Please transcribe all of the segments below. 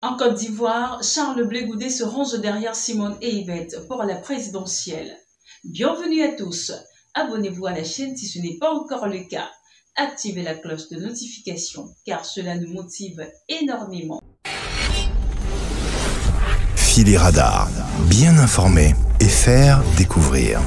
En Côte d'Ivoire, Charles Blé Goudé se range derrière Simone et Yvette pour la présidentielle. Bienvenue à tous. Abonnez-vous à la chaîne si ce n'est pas encore le cas. Activez la cloche de notification car cela nous motive énormément. Filer Radar, bien informer et faire découvrir.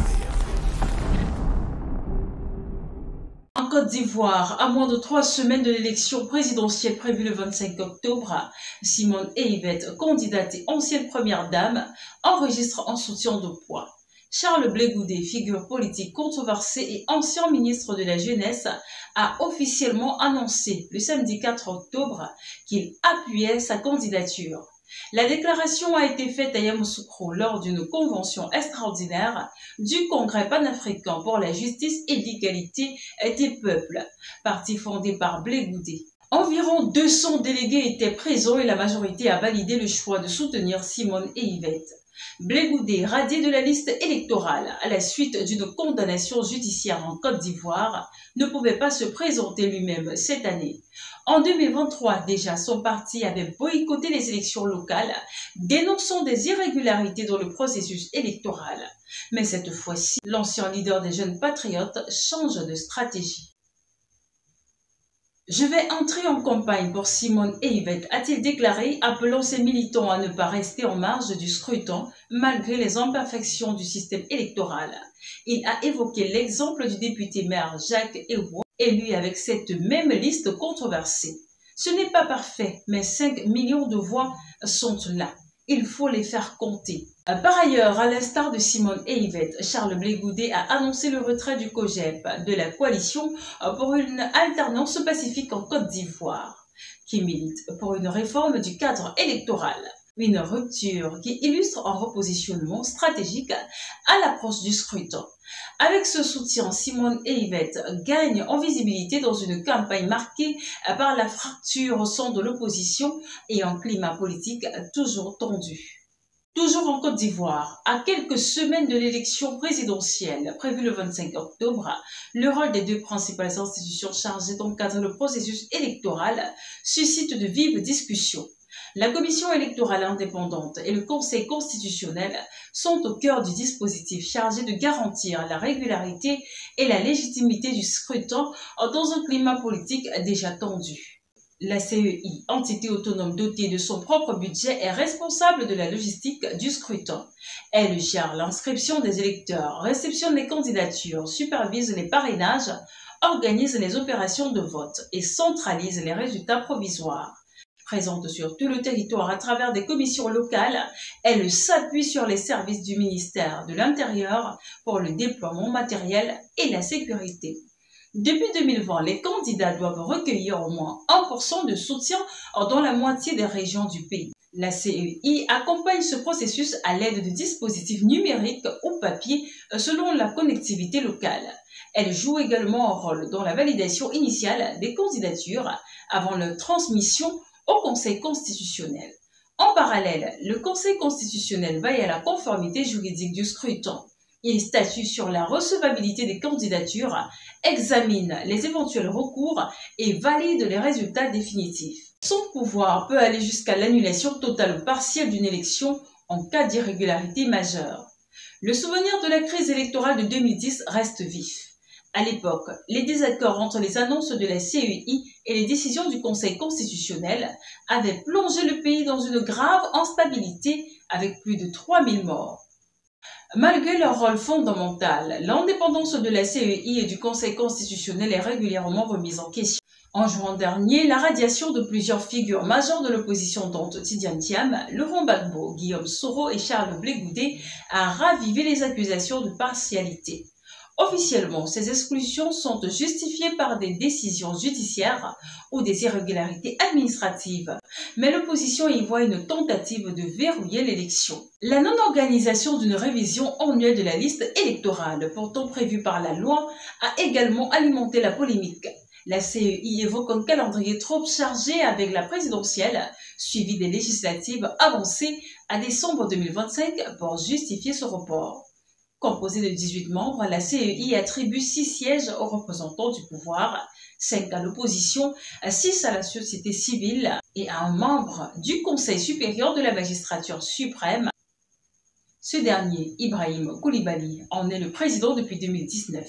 En Côte d'Ivoire, à moins de 3 semaines de l'élection présidentielle prévue le 25 octobre, Simone et Yvette, candidate et ancienne première dame, enregistrent un soutien de poids. Charles Blé Goudé, figure politique controversée et ancien ministre de la Jeunesse, a officiellement annoncé le samedi 4 octobre qu'il appuyait sa candidature. La déclaration a été faite à Yamoussoukro lors d'une convention extraordinaire du Congrès panafricain pour la justice et l'égalité des peuples, parti fondé par Blé Goudé. Environ 200 délégués étaient présents et la majorité a validé le choix de soutenir Simone et Yvette. Blé Goudé, radié de la liste électorale à la suite d'une condamnation judiciaire en Côte d'Ivoire, ne pouvait pas se présenter lui-même cette année. En 2023, déjà, son parti avait boycotté les élections locales, dénonçant des irrégularités dans le processus électoral. Mais cette fois-ci, l'ancien leader des jeunes patriotes change de stratégie. Je vais entrer en campagne pour Simone et Yvette, a-t-il déclaré, appelant ses militants à ne pas rester en marge du scrutin malgré les imperfections du système électoral. Il a évoqué l'exemple du député maire Jacques Ewo, élu avec cette même liste controversée. Ce n'est pas parfait, mais 5 millions de voix sont là. Il faut les faire compter. Par ailleurs, à l'instar de Simone et Yvette, Charles Blé Goudé a annoncé le retrait du COJEP de la coalition pour une alternance pacifique en Côte d'Ivoire, qui milite pour une réforme du cadre électoral. Une rupture qui illustre un repositionnement stratégique à l'approche du scrutin. Avec ce soutien, Simone et Yvette gagnent en visibilité dans une campagne marquée par la fracture au sein de l'opposition et un climat politique toujours tendu. Toujours en Côte d'Ivoire, à quelques semaines de l'élection présidentielle prévue le 25 octobre, le rôle des deux principales institutions chargées d'encadrer le processus électoral suscite de vives discussions. La Commission électorale indépendante et le Conseil constitutionnel sont au cœur du dispositif chargé de garantir la régularité et la légitimité du scrutin dans un climat politique déjà tendu. La CEI, entité autonome dotée de son propre budget, est responsable de la logistique du scrutin. Elle gère l'inscription des électeurs, réceptionne les candidatures, supervise les parrainages, organise les opérations de vote et centralise les résultats provisoires. Présente sur tout le territoire à travers des commissions locales, elle s'appuie sur les services du ministère de l'Intérieur pour le déploiement matériel et la sécurité. Depuis 2020, les candidats doivent recueillir au moins 1% de soutien dans la moitié des régions du pays. La CEI accompagne ce processus à l'aide de dispositifs numériques ou papier selon la connectivité locale. Elle joue également un rôle dans la validation initiale des candidatures avant leur transmission au Conseil constitutionnel. En parallèle, le Conseil constitutionnel veille à la conformité juridique du scrutin. Il statue sur la recevabilité des candidatures, examine les éventuels recours et valide les résultats définitifs. Son pouvoir peut aller jusqu'à l'annulation totale ou partielle d'une élection en cas d'irrégularité majeure. Le souvenir de la crise électorale de 2010 reste vif. À l'époque, les désaccords entre les annonces de la CEI et les décisions du Conseil constitutionnel avaient plongé le pays dans une grave instabilité avec plus de 3000 morts. Malgré leur rôle fondamental, l'indépendance de la CEI et du Conseil constitutionnel est régulièrement remise en question. En juin dernier, la radiation de plusieurs figures majeures de l'opposition dont Tidiane Thiam, Laurent Gbagbo, Guillaume Soro et Charles Blé Goudé a ravivé les accusations de partialité. Officiellement, ces exclusions sont justifiées par des décisions judiciaires ou des irrégularités administratives, mais l'opposition y voit une tentative de verrouiller l'élection. La non-organisation d'une révision annuelle de la liste électorale, pourtant prévue par la loi, a également alimenté la polémique. La CEI évoque un calendrier trop chargé avec la présidentielle, suivi des législatives avancées à décembre 2025 pour justifier ce report. Composée de 18 membres, la CEI attribue 6 sièges aux représentants du pouvoir, 5 à l'opposition, 6 à la société civile et à un membre du Conseil supérieur de la magistrature suprême. Ce dernier, Ibrahim Koulibaly, en est le président depuis 2019.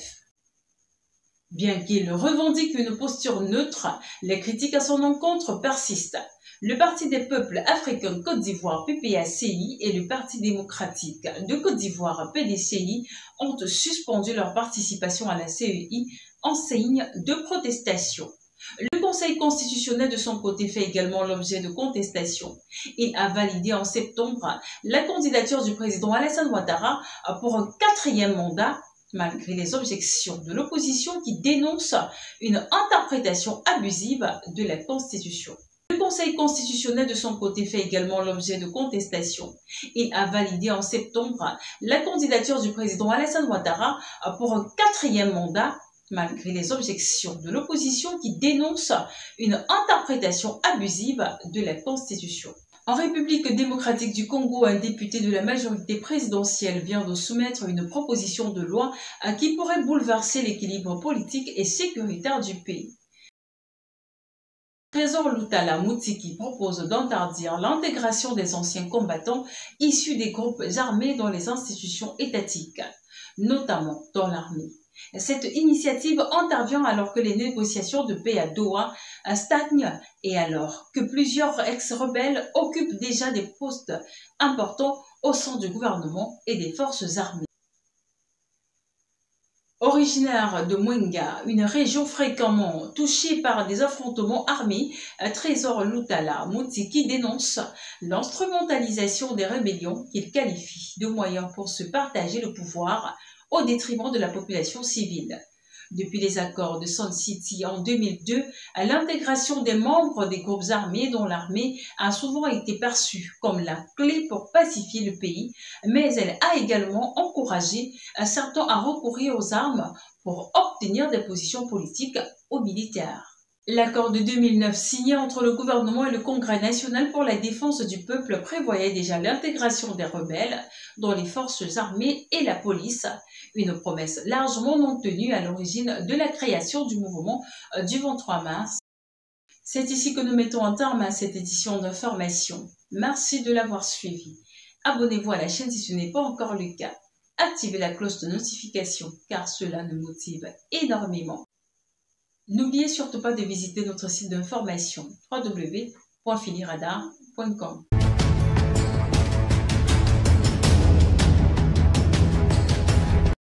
Bien qu'il revendique une posture neutre, les critiques à son encontre persistent. Le Parti des peuples africains Côte d'Ivoire PPACI et le Parti démocratique de Côte d'Ivoire PDCI ont suspendu leur participation à la CEI en signe de protestation. Le Conseil constitutionnel de son côté fait également l'objet de contestation. Il a validé en septembre la candidature du président Alassane Ouattara pour un 4e mandat, malgré les objections de l'opposition qui dénonce une interprétation abusive de la Constitution. Le Conseil constitutionnel de son côté fait également l'objet de contestation. Il a validé en septembre la candidature du président Alassane Ouattara pour un 4e mandat, malgré les objections de l'opposition qui dénonce une interprétation abusive de la Constitution. En République démocratique du Congo, un député de la majorité présidentielle vient de soumettre une proposition de loi qui pourrait bouleverser l'équilibre politique et sécuritaire du pays. Trésor Lutala Moutiki propose d'interdire l'intégration des anciens combattants issus des groupes armés dans les institutions étatiques, notamment dans l'armée. Cette initiative intervient alors que les négociations de paix à Doha stagnent et alors que plusieurs ex-rebelles occupent déjà des postes importants au sein du gouvernement et des forces armées. Originaire de Mwenga, une région fréquemment touchée par des affrontements armés, Trésor Lutala Moutiki dénonce l'instrumentalisation des rébellions qu'il qualifie de moyens pour se partager le pouvoir au détriment de la population civile. Depuis les accords de Sun City en 2002, l'intégration des membres des groupes armés dans l'armée a souvent été perçue comme la clé pour pacifier le pays, mais elle a également encouragé certains à recourir aux armes pour obtenir des positions politiques aux militaires. L'accord de 2009 signé entre le gouvernement et le Congrès national pour la défense du peuple prévoyait déjà l'intégration des rebelles dans les forces armées et la police, une promesse largement non tenue à l'origine de la création du mouvement du 23 mars. C'est ici que nous mettons un terme à cette édition d'information. Merci de l'avoir suivi. Abonnez-vous à la chaîne si ce n'est pas encore le cas. Activez la cloche de notification car cela nous motive énormément. N'oubliez surtout pas de visiter notre site d'information www.filiradar.com.